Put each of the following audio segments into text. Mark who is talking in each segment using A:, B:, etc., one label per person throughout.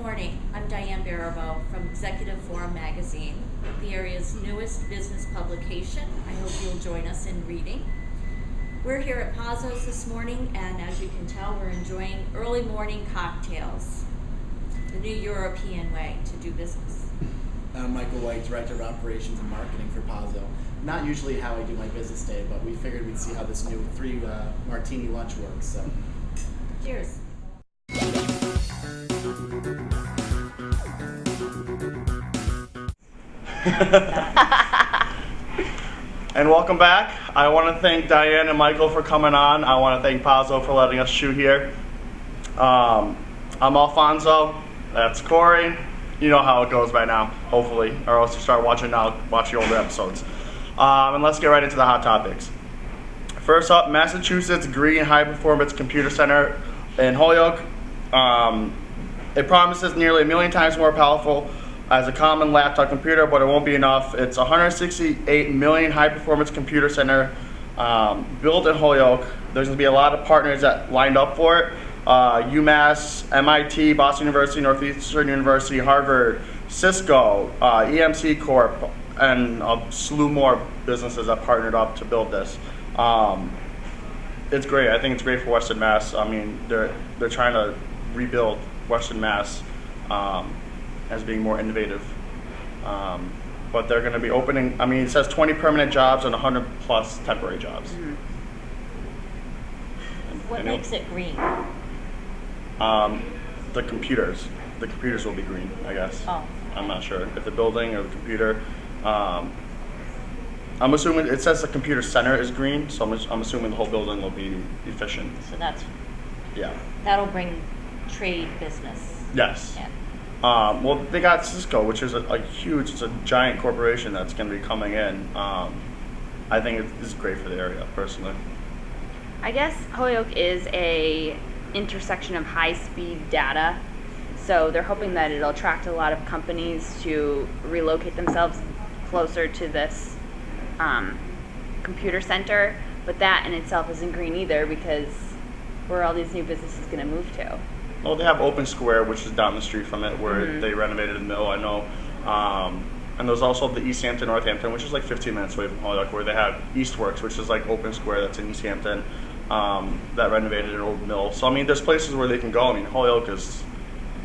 A: morning. I'm Diane Baribeau from Executive Forum magazine, the area's newest business publication. I hope you'll join us in reading. We're here at Pazos this morning, and as you can tell, we're enjoying early morning cocktails, the new European way to do business.
B: I'm Michael White, Director of Operations and Marketing for Pazos. Not usually how I do my business day, but we figured we'd see how this new 3 martini lunch works. So,
A: cheers.
C: And welcome back. I want to thank Diane and Michael for coming on. I want to thank Pazos for letting us shoot here. I'm Alfonso. That's Corey. You know how it goes by now, hopefully, or else you start watching now. Watch the older episodes. And let's get right into the hot topics. First up, Massachusetts Green High Performance Computer Center in Holyoke. It promises nearly 1 million times more powerful as a common laptop computer, but it won't be enough. It's a $168 million high-performance computer center built in Holyoke. There's going to be a lot of partners that lined up for it. UMass, MIT, Boston University, Northeastern University, Harvard, Cisco, EMC Corp, and a slew more businesses that partnered up to build this. It's great. I think it's great for Western Mass. I mean, they're trying to rebuild Western Mass as being more innovative. But they're going to be opening, I mean, it says 20 permanent jobs and 100 plus temporary jobs.
A: Mm-hmm. What makes it green?
C: The computers. The computers will be green, I guess.
A: Oh.
C: I'm not sure if the building or the computer. I'm assuming it says the computer center is green, so I'm assuming the whole building will be efficient.
A: So that's,
C: yeah.
A: That'll bring trade business.
C: Yes.
A: Yeah.
C: Well, they got Cisco, which is a huge, it's a giant corporation that's going to be coming in. I think it's great for the area, personally.
D: I guess Holyoke is a intersection of high-speed data, so they're hoping that it'll attract a lot of companies to relocate themselves closer to this computer center, but that in itself isn't green either, because where are all these new businesses going to move to?
C: Well, they have Open Square, which is down the street from it, where they renovated the mill, I know. And there's also the East Hampton, Northampton, which is like 15 minutes away from Holyoke, where they have Eastworks, which is like Open Square that's in East Hampton, that renovated an old mill. So, I mean, there's places where they can go. I mean, Holyoke is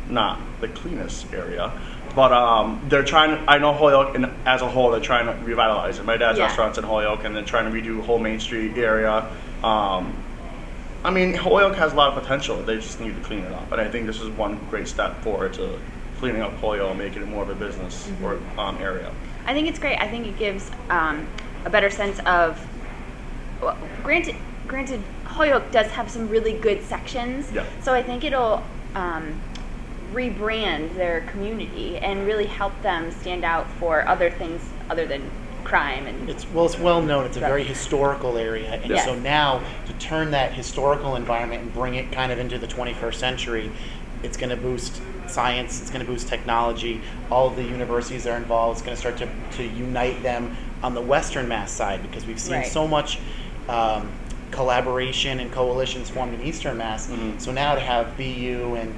C: not the cleanest area, but they're trying to, I know Holyoke as a whole, they're trying to revitalize it. My dad's restaurant's in Holyoke, and they're trying to redo the whole Main Street area. I mean, Holyoke has a lot of potential. They just need to clean it up. And I think this is one great step forward to cleaning up Holyoke and making it more of a business or area.
D: I think it's great. I think it gives a better sense of, well, granted, Holyoke does have some really good sections. Yeah. So I think it'll rebrand their community and really help them stand out for other things other than crime. And
E: it's well known. It's a very historical area, and so now to turn that historical environment and bring it kind of into the 21st century, it's going to boost science. It's going to boost technology. All of the universities that are involved. It's going to start to unite them on the Western Mass side, because we've seen so much collaboration and coalitions formed in Eastern Mass. So now to have BU and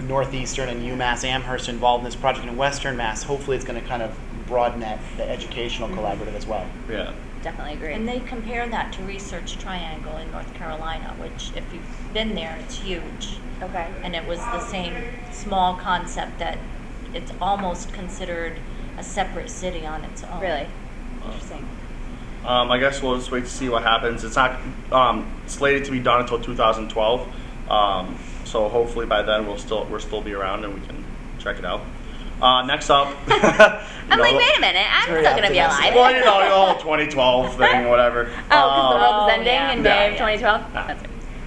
E: Northeastern and UMass Amherst involved in this project in Western Mass, hopefully it's going to kind of broaden the educational collaborative as well.
C: Yeah.
D: Definitely agree.
A: And they compare that to Research Triangle in North Carolina, which if you've been there, it's huge.
D: Okay.
A: And it was the same small concept that it's almost considered a separate city on its own.
D: Really? Interesting.
C: I guess we'll just wait to see what happens. It's not slated to be done until 2012. So hopefully by then we'll still be around and we can check it out. Next up,
D: I'm like, wait a minute, I'm still going to be alive.
C: Well, you know, the whole 2012 thing, whatever.
D: Oh, because the world is ending in May of 2012? That's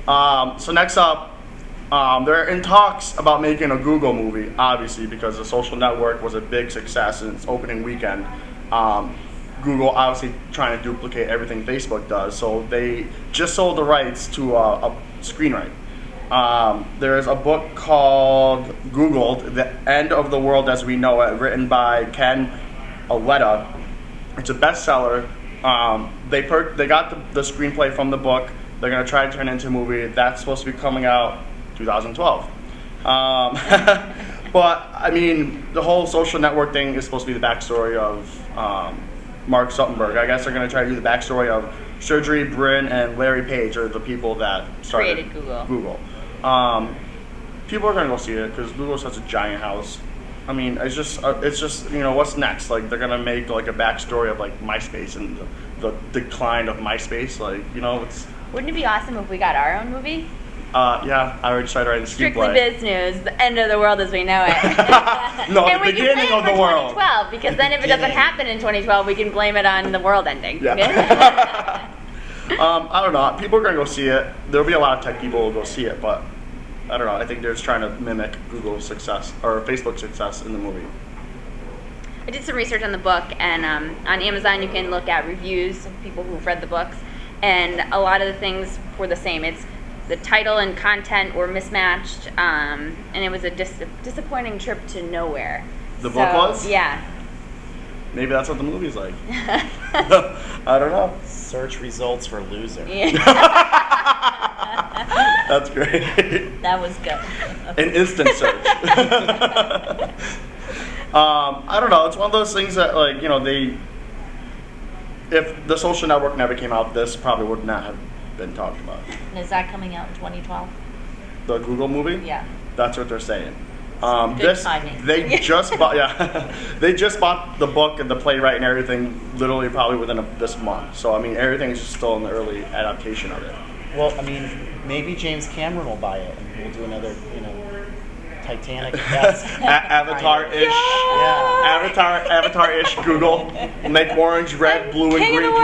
D: right.
C: So next up, they're in talks about making a Google movie, obviously, because The Social Network was a big success in its opening weekend. Google obviously trying to duplicate everything Facebook does, so they just sold the rights to a screenwrite. There's a book called Googled, The End of the World as We Know It, written by Ken Aletta. It's a bestseller. They got the screenplay from the book. They're going to try to turn it into a movie. That's supposed to be coming out 2012. But I mean, the whole social network thing is supposed to be the backstory of Mark Zuckerberg. I guess they're going to try to do the backstory of Sergey Brin and Larry Page, are the people that started
D: Google.
C: People are going to go see it because Google's such a giant house. I mean, it's just what's next? Like, they're gonna make like a backstory of like MySpace and the decline of MySpace. Like, it's.
D: Wouldn't it be awesome if we got our own movie?
C: Yeah, I already tried writing the
D: Strictly
C: screenplay.
D: Businews, the end of the world as we know it.
C: No,
D: and
C: the
D: we can
C: beginning
D: blame
C: of the
D: for
C: world.
D: 2012, because then if it doesn't happen in 2012, we can blame it on the world ending.
C: Yeah. I don't know. People are gonna go see it. There'll be a lot of tech people who will go see it, but I don't know. I think they're just trying to mimic Google's success or Facebook's success in the movie.
D: I did some research on the book, and on Amazon you can look at reviews of people who've read the books, and a lot of the things were the same. It's the title and content were mismatched, and it was a disappointing trip to nowhere.
C: The book was?
D: Yeah.
C: Maybe that's what the movie's like. I don't know.
E: Search results for loser.
D: Yeah.
C: That's great.
A: That was good.
C: An instant search. I don't know. It's one of those things that, like, if the Social Network never came out, this probably would not have been talked about.
A: And is that coming out in 2012?
C: The Google movie?
A: Yeah.
C: That's what they're saying.
A: Good timing.
C: They just bought, they just bought the book and the playwright and everything literally probably within this month. So, I mean, everything is just still in the early adaptation of it.
E: Well, I mean, maybe James Cameron will buy it and we'll do another, Titanic-esque.
C: Avatar-ish.
E: Yeah.
C: Avatar-ish Google. Make orange, red, blue, and
D: King of
C: green
D: the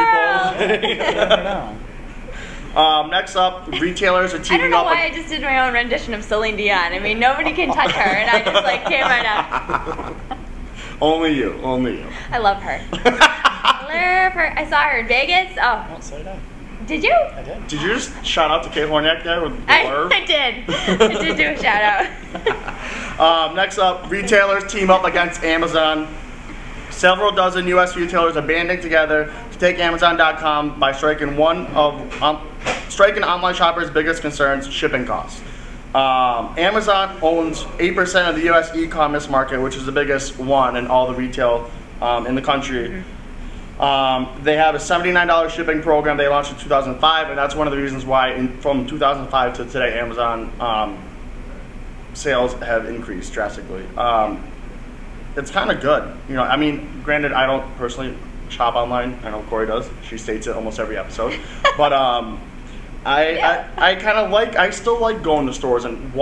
C: people.
E: You never know.
C: Next up, retailers are
D: I don't
C: teaming
D: know
C: up.
D: why I just did my own rendition of Celine Dion. I mean, nobody can touch her, and I just came right out.
C: Only you.
D: I love her. I saw her in Vegas. Oh,
E: Oh, so did I.
D: did you?
E: I did.
C: Did you just shout out to Kate Horniak there with the blurb?
D: I did. I did do a shout out.
C: Next up, retailers team up against Amazon. Several dozen U.S. retailers are banding together to take Amazon.com by striking online shoppers' biggest concerns: shipping costs. Amazon owns 8% of the U.S. e-commerce market, which is the biggest one in all the retail in the country. They have a $79 shipping program they launched in 2005, and that's one of the reasons why from 2005 to today, Amazon sales have increased drastically. It's kind of good. I mean, granted, I don't personally shop online. I know Corey does. She states it almost every episode. But I still like going to stores and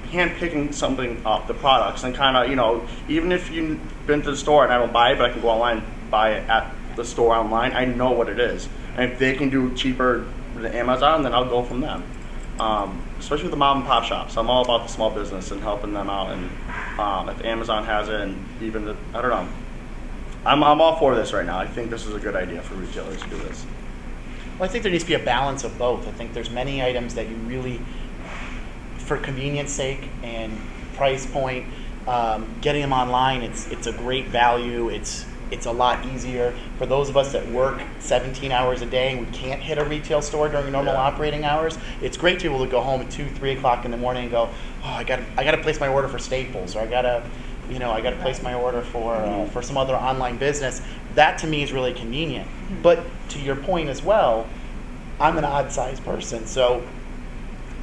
C: hand-picking something up, the products, and kind of, even if you've been to the store and I don't buy it, but I can go online and buy it at the store online, I know what it is. And if they can do cheaper than Amazon, then I'll go from them. Especially with the mom and pop shops. I'm all about the small business and helping them out. And if Amazon has it, and even I don't know. I'm all for this right now. I think this is a good idea for retailers to do this.
E: Well, I think there needs to be a balance of both. I think there's many items that you really, for convenience sake and price point, getting them online, it's a great value. It's a lot easier for those of us that work 17 hours a day and we can't hit a retail store during normal operating hours. It's great to be able to go home at 2, 3 o'clock in the morning and go, oh, I got to place my order for Staples, or I got to place my order for some other online business. That to me is really convenient. But to your point as well, I'm an odd size person, so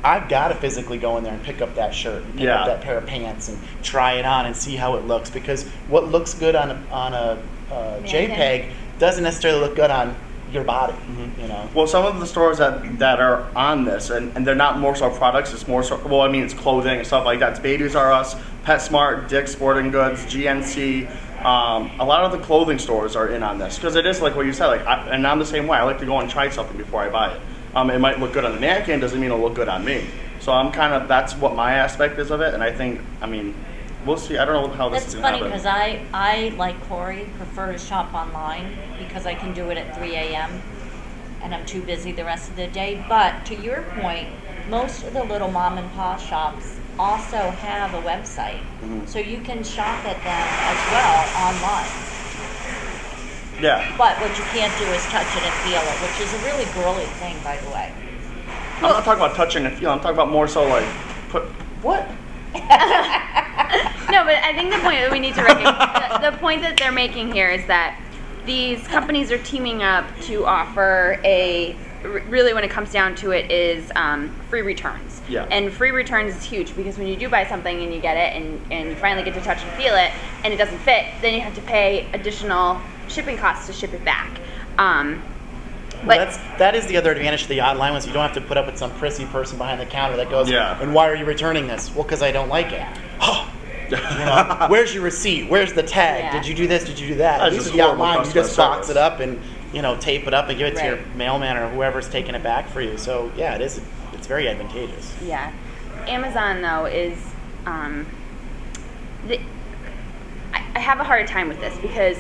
E: I've got to physically go in there and pick up that shirt, and pick up that pair of pants, and try it on and see how it looks. Because what looks good on a JPEG doesn't necessarily look good on your body.
C: Well, some of the stores that are on this, and they're not more so products. It's more so, it's clothing and stuff like that. It's Babies R Us, PetSmart, Dick's Sporting Goods, GNC. A lot of the clothing stores are in on this because it is like what you said. And I'm the same way. I like to go and try something before I buy it. It might look good on the mannequin, doesn't mean it'll look good on me. So that's what my aspect is of it, and I think, we'll see. I don't know how this is going to happen.
A: That's funny because I, like Corey, prefer to shop online because I can do it at 3 a.m. and I'm too busy the rest of the day. But to your point, most of the little mom and pop shops also have a website. So you can shop at them as well online.
C: Yeah.
A: But what you can't do is touch it and feel it, which is a really girly thing, by the way.
C: I'm not talking about touching and feeling. I'm talking about more so what?
D: No, but I think the point that we need to recognize, the point that they're making here is that these companies are teaming up to offer really when it comes down to it is free returns.
C: Yeah.
D: And free returns is huge because when you do buy something and you get it and you finally get to touch and feel it and it doesn't fit, then you have to pay additional shipping costs to ship it back.
E: Well, that is the other advantage to the online ones. You don't have to put up with some prissy person behind the counter that goes, and why are you returning this? Well, because I don't like it. You know, where's your receipt? Where's the tag?
D: Yeah.
E: Did you do this? Did you do that? At least with the online, you just box it up and tape it up and give it to your mailman or whoever's taking it back for you. So yeah, it's very advantageous.
D: Yeah, Amazon though is I have a hard time with this because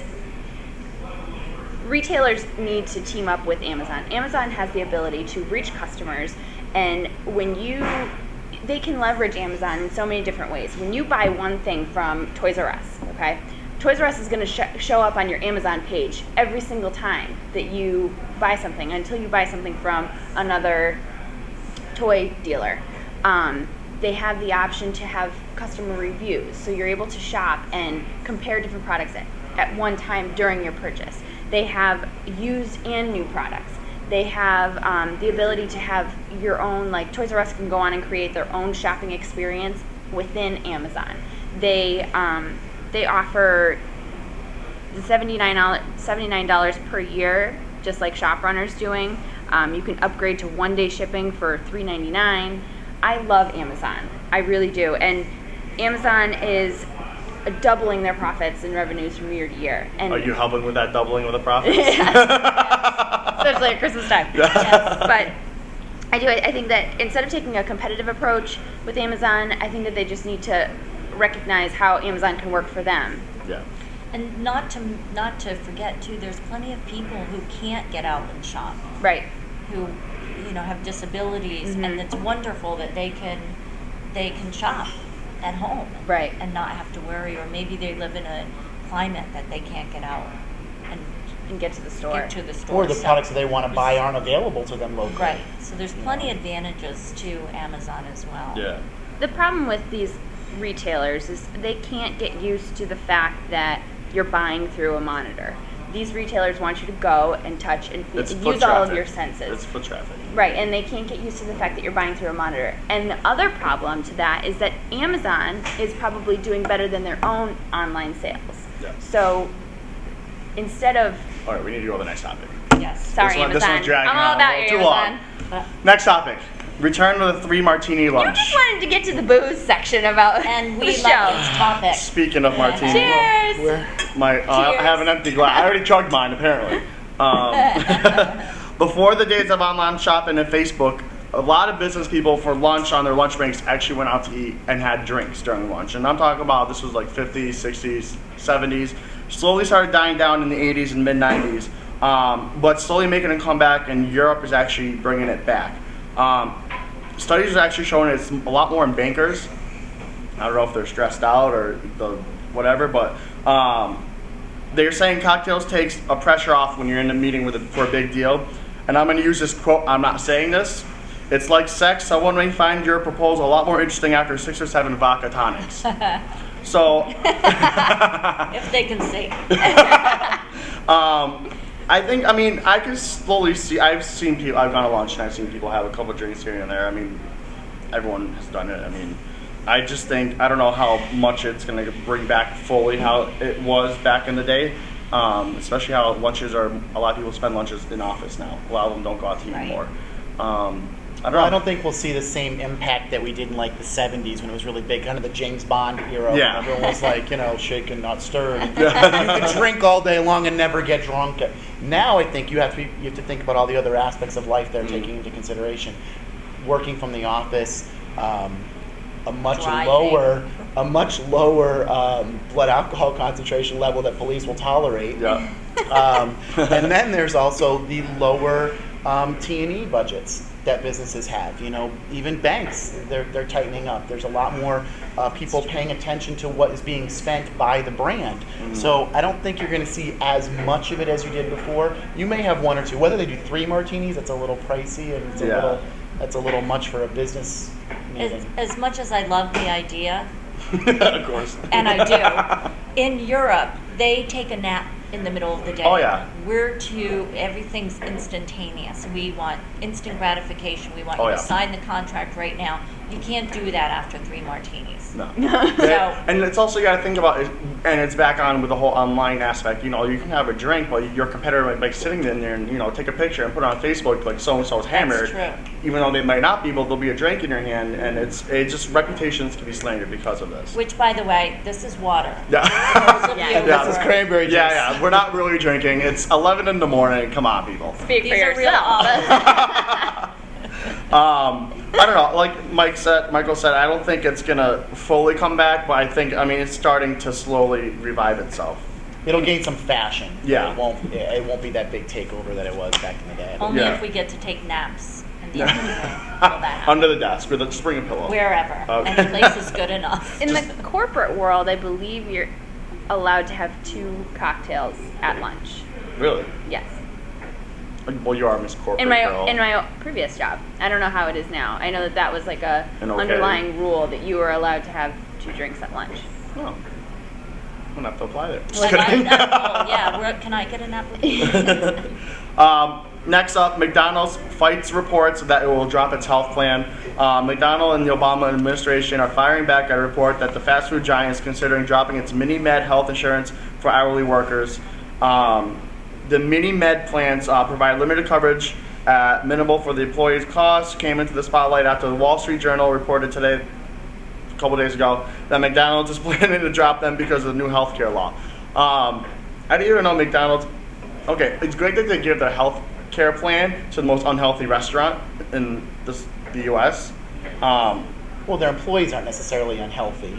D: retailers need to team up with Amazon. Amazon has the ability to reach customers, and they can leverage Amazon in so many different ways. When you buy one thing from Toys R Us, okay, Toys R Us is going to show up on your Amazon page every single time that you buy something until you buy something from another toy dealer. They have the option to have customer reviews, so you're able to shop and compare different products at one time during your purchase. They have used and new products. They have the ability to have your own, like Toys R Us can go on and create their own shopping experience within Amazon. They offer the $79 per year, just like ShopRunner's doing. You can upgrade to one-day shipping for $3.99. I love Amazon. I really do. And Amazon is doubling their profits and revenues from year to year. And
C: are you helping with that doubling of the profits?
D: Especially at Christmas time. Yes. But I think that instead of taking a competitive approach with Amazon, I think that they just need to recognize how Amazon can work for them.
C: Yeah.
A: And not to forget too, there's plenty of people who can't get out and shop.
D: Right.
A: Who have disabilities, and it's wonderful that they can shop at home.
D: Right.
A: And not have to worry, or maybe they live in a climate that they can't get out
D: and get to the store.
E: Or the products that they want to buy aren't available to them locally.
A: Right. So there's plenty of advantages to Amazon as well.
C: Yeah.
D: The problem with these retailers is they can't get used to the fact that you're buying through a monitor. These retailers want you to go and touch and feel, and use all of your senses.
C: It's foot traffic.
D: Right, and they can't get used to the fact that you're buying through a monitor. And the other problem to that is that Amazon is probably doing better than their own online sales.
C: Yeah.
D: So instead of...
C: All right, we need to go to the next topic.
A: Yes.
D: Sorry,
C: This
D: Amazon.
C: one's dragging
D: I'm all
C: on
D: about
C: a
D: you,
C: little too long.
D: Amazon.
C: Next topic. Return to the 3 martini lunch.
D: You just wanted to get to the booze section about
A: And we
D: the
A: love
D: show.
A: this topic.
C: Speaking of martini.
D: Cheers!
C: I have an empty glass. I already chugged mine, apparently. Before the days of online shopping and Facebook, a lot of business people for lunch on their lunch breaks actually went out to eat and had drinks during lunch. And I'm talking about this was like 50s, 60s, 70s. Slowly started dying down in the 80s and mid 90s. But slowly making a comeback, and Europe is actually bringing it back. Studies are actually showing it's a lot more in bankers. I don't know if they're stressed out or whatever, but they're saying cocktails takes a pressure off when you're in a meeting for a big deal. And I'm going to use this quote. I'm not saying this. It's like sex. Someone may find your proposal a lot more interesting after 6 or 7 vodka tonics. So,
A: if they can say.
C: I can slowly see. I've seen people. I've gone to lunch and I've seen people have a couple drinks here and there. I mean, everyone has done it. I mean, I just think I don't know how much it's going to bring back fully how it was back in the day. Especially how lunches are. A lot of people spend lunches in office now. A lot of them don't go out to eat anymore. I don't know.
E: I don't think we'll see the same impact that we did in like the 70s when it was really big, kind of the James Bond era.
C: Yeah.
E: When everyone was like, shaken, not stirred. You can drink all day long and never get drunk. Now I think you have to think about all the other aspects of life they're taking into consideration. Working from the office, a much lower blood alcohol concentration level that police will tolerate.
C: Yeah.
E: And then there's also the lower T&E budgets that businesses have. Even banks, they're tightening up. There's a lot more people paying attention to what is being spent by the brand. Mm-hmm. So I don't think you're going to see as much of it as you did before. You may have 1 or 2. Whether they do 3 martinis, that's a little pricey, and that's a little much for a business meeting.
A: As much as I love the idea,
C: Of course.
A: and I do, in Europe, they take a nap in the middle of the day.
C: Oh, yeah.
A: Everything's instantaneous. We want instant gratification. We want
C: Oh,
A: you
C: yeah.
A: to sign the contract right now. You can't do that after 3 martinis.
C: No.
A: So,
C: And it's also, you got to think about, and it's back on with the whole online aspect. You know, you can have a drink while your competitor might be sitting in there and, you know, take a picture and put it on Facebook like so-and-so's hammered.
A: true.
C: Even though they might not be, but there'll be a drink in your hand, and it just, reputations can be slandered because of this.
A: which, by the way, this is water.
C: Yeah.
A: Those of
D: Yeah.
A: you
E: And
A: who
E: this is
A: are-
E: cranberry juice.
C: Yeah, we're not really drinking. It's 11 in the morning. Come on, people.
D: Speak for
A: These are real
D: yourself.
C: I don't know. Like Michael said, I don't think it's gonna fully come back, but I mean, it's starting to slowly revive itself.
E: It'll gain some fashion.
C: Yeah.
E: It won't be that big takeover that it was back in the day.
A: Only
C: Yeah.
A: if we get to take naps in the evening. Will that happen?
C: Under the desk, just bring a pillow.
A: Wherever.
C: Okay.
A: Any place is good enough.
D: In the corporate world, I believe you're allowed to have 2 cocktails at lunch.
C: Really?
D: Yes.
C: Well, you are Miss Corporate
D: In my
C: Girl.
D: in my previous job, I don't know how it is now. I know that was like a
C: An okay.
D: underlying rule that you were allowed to have 2 drinks at lunch.
C: Oh. I'm gonna have to apply there. Just
A: Like,
C: kidding.
A: can I get an application?
C: Next up, McDonald's fights reports that it will drop its health plan. McDonald and the Obama administration are firing back at a report that the fast food giant is considering dropping its mini-med health insurance for hourly workers. The mini-med plans provide limited coverage at minimal for the employees' costs. Came into the spotlight after the Wall Street Journal reported today, a couple days ago, that McDonald's is planning to drop them because of the new healthcare law. I didn't even know McDonald's. Okay, it's great that they give their health care plan to the most unhealthy restaurant in the U.S.
E: Well, their employees aren't necessarily unhealthy.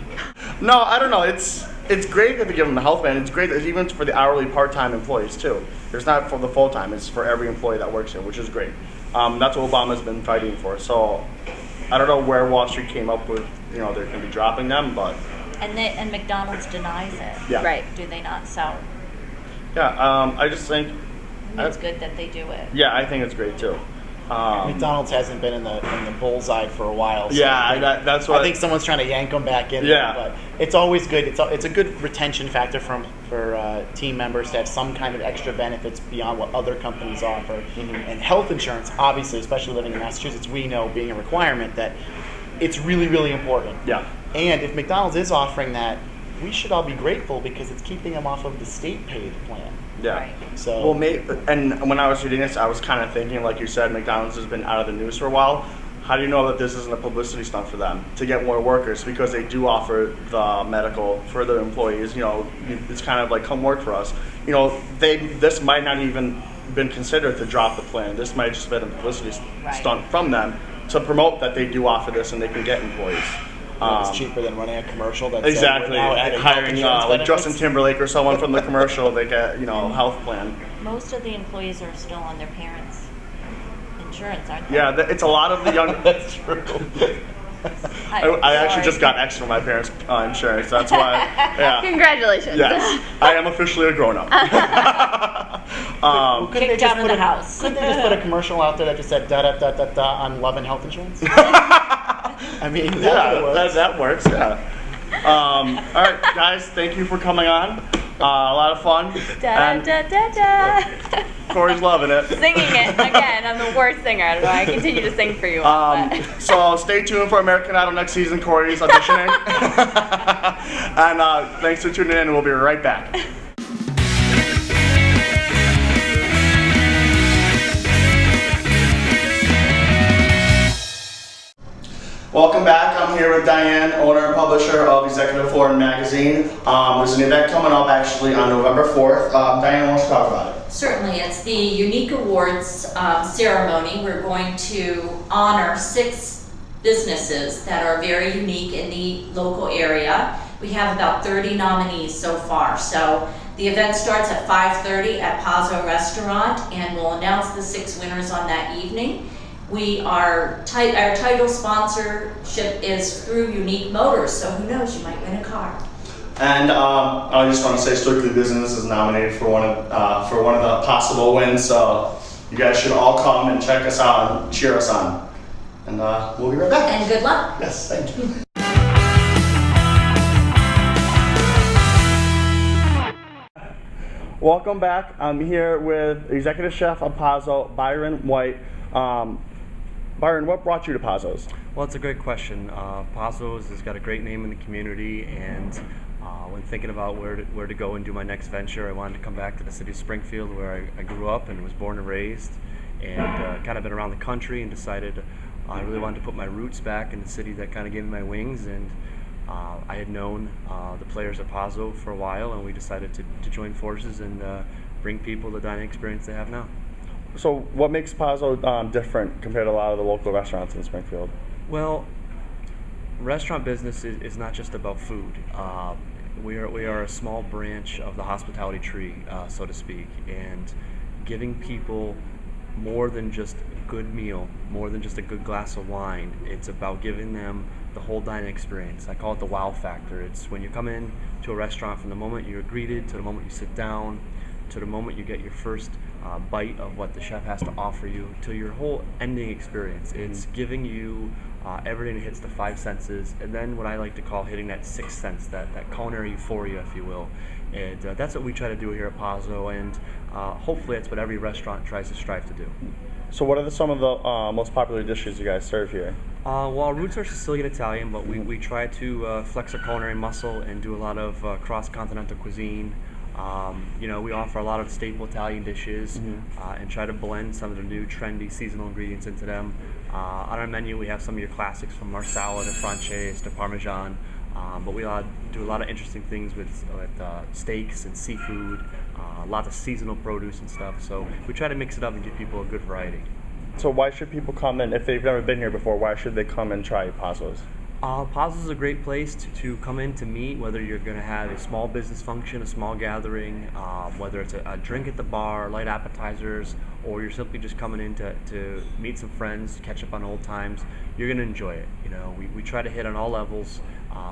C: No, I don't know. It's great that they give them the health plan. It's great that even for the hourly part-time employees too. It's not for the full-time. It's for every employee that works here, which is great. That's what Obama's been fighting for. So I don't know where Wall Street came up with, you know, they're going to be dropping them, but
A: And McDonald's denies it.
C: yeah.
D: Right.
A: Do they not? So
C: Yeah, I just think,
A: it's good that they do it.
C: yeah, I think it's great too.
E: McDonald's hasn't been in the bullseye for a while. So
C: Yeah, that's what
E: I think someone's trying to yank them back in.
C: Yeah.
E: There, but it's always good. It's a good retention factor for team members to have some kind of extra benefits beyond what other companies offer.
C: Mm-hmm.
E: And health insurance, obviously, especially living in Massachusetts, we know being a requirement that it's really, really important.
C: Yeah.
E: And if McDonald's is offering that, we should all be grateful because it's keeping them off of the state-paid plan.
C: Yeah.
A: Right.
E: So
C: Well, and when I was reading this, I was kind of thinking, like you said, McDonald's has been out of the news for a while. How do you know that this isn't a publicity stunt for them to get more workers? Because they do offer the medical for their employees. You know, it's kind of like, come work for us. You know, this might not even been considered to drop the plan. This might have just been a publicity stunt from them to promote that they do offer this and they can get employees.
E: it's cheaper than running a commercial. That's
C: Exactly.
E: now adding health
C: Hiring
E: insurance
C: like
E: benefits.
C: Justin Timberlake or someone from the commercial, they get, you know, health plan.
A: Most of the employees are still on their parents' insurance, aren't they?
C: Yeah, it's a lot of the young.
E: That's true.
C: I actually
A: Sorry.
C: just got X for my parents' insurance. That's why. Yeah.
D: Congratulations.
C: Yes, I am officially a grown-up.
E: Couldn't they
A: Kicked
E: just
A: out of
E: put
A: the
E: a-
A: house.
E: Couldn't they just put a commercial out there that just said da da da da da on love and health insurance? I mean,
C: that works. Yeah. All right, guys, thank you for coming on. A lot of fun.
D: Da
C: And
D: da da da.
C: Corey's loving it.
D: Singing it again. I'm the worst singer. I don't know. I continue to sing for you all. But.
C: So stay tuned for American Idol next season. Corey's auditioning. And thanks for tuning in, and we'll be right back. Welcome back. I'm here with Diane, owner and publisher of Executive Forum magazine. There's an event coming up actually on November 4th. Diane wants to talk about it.
A: Certainly, it's the Unique Awards ceremony. We're going to honor 6 businesses that are very unique in the local area. We have about 30 nominees so far. So the event starts at 5:30 at Pazzo Restaurant, and we'll announce the 6 winners on that evening. Our title sponsorship is through Unique Motors, so who knows, you might win a car.
C: And I just want to say, Strictly Business is nominated for one of the possible wins. So you guys should all come and check us out and cheer us on. And we'll be right back.
A: And good luck.
C: Yes, thank you. Welcome back. I'm here with Executive Chef of Pazzo, Byron White. Byron, what brought you to Pazzo's?
F: Well, it's a great question. Pazzo's has got a great name in the community, and when thinking about where to go and do my next venture, I wanted to come back to the city of Springfield, where I grew up and was born and raised, and kind of been around the country, and decided I really wanted to put my roots back in the city that kind of gave me my wings. And I had known the players at Pazzo for a while, and we decided to join forces and bring people the dining experience they have now.
C: So what makes Pazzo different compared to a lot of the local restaurants in Springfield?
F: Well, restaurant business is not just about food. We are a small branch of the hospitality tree, so to speak, and giving people more than just a good meal, more than just a good glass of wine. It's about giving them the whole dining experience. I call it the wow factor. It's when you come in to a restaurant, from the moment you're greeted to the moment you sit down to the moment you get your first bite of what the chef has to offer you, to your whole ending experience. It's giving you everything that hits the five senses, and then what I like to call hitting that sixth sense, that culinary euphoria, if you will. And that's what we try to do here at Pazzo, and hopefully that's what every restaurant tries to strive to do.
C: So what are some of the most popular dishes you guys serve here?
F: Well, our roots are Sicilian Italian, but we try to flex our culinary muscle and do a lot of cross-continental cuisine. We offer a lot of staple Italian dishes and try to blend some of the new trendy seasonal ingredients into them. On our menu we have some of your classics, from marsala to franchise to parmesan, but we do a lot of interesting things with steaks and seafood, lots of seasonal produce and stuff. So we try to mix it up and give people a good variety.
C: So why should people come in, if they've never been here before, why should they come and try Pazzo's?
F: Pazzo's is a great place to come in to meet, whether you're going to have a small business function, a small gathering, whether it's a drink at the bar, light appetizers, or you're simply just coming in to meet some friends, catch up on old times. You're going to enjoy it. We try to hit on all levels,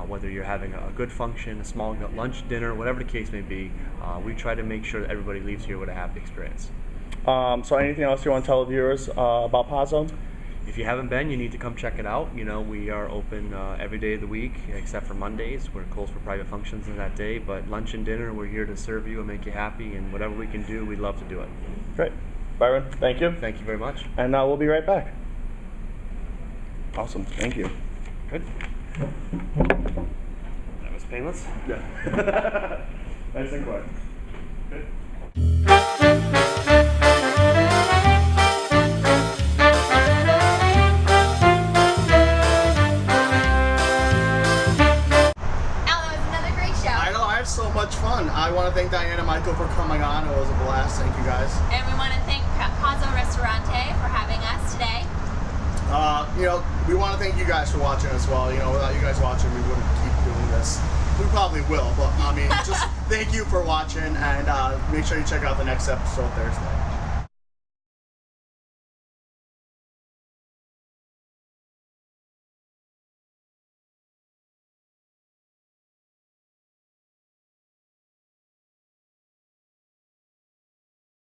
F: whether you're having a good function, a small lunch, dinner, whatever the case may be. We try to make sure that everybody leaves here with a happy experience.
C: So anything else you want to tell the viewers about Pazzo?
F: If you haven't been, you need to come check it out. We are open every day of the week except for Mondays. We're closed for private functions on that day, but lunch and dinner, we're here to serve you and make you happy, and whatever we can do, we'd love to do it.
C: Great. Byron, thank you.
F: Thank you very much.
C: And we'll be right back. Awesome. Thank you.
F: Good. That was painless.
C: Yeah. Nice and quick. Good. So much fun. I want to thank Diane and Michael for coming on. It was a blast. Thank you guys.
G: And we want to thank Pazzo Ristorante for having us today.
C: We want to thank you guys for watching as well. Without you guys watching, we wouldn't keep doing this. We probably will, but just thank you for watching, and make sure you check out the next episode Thursday.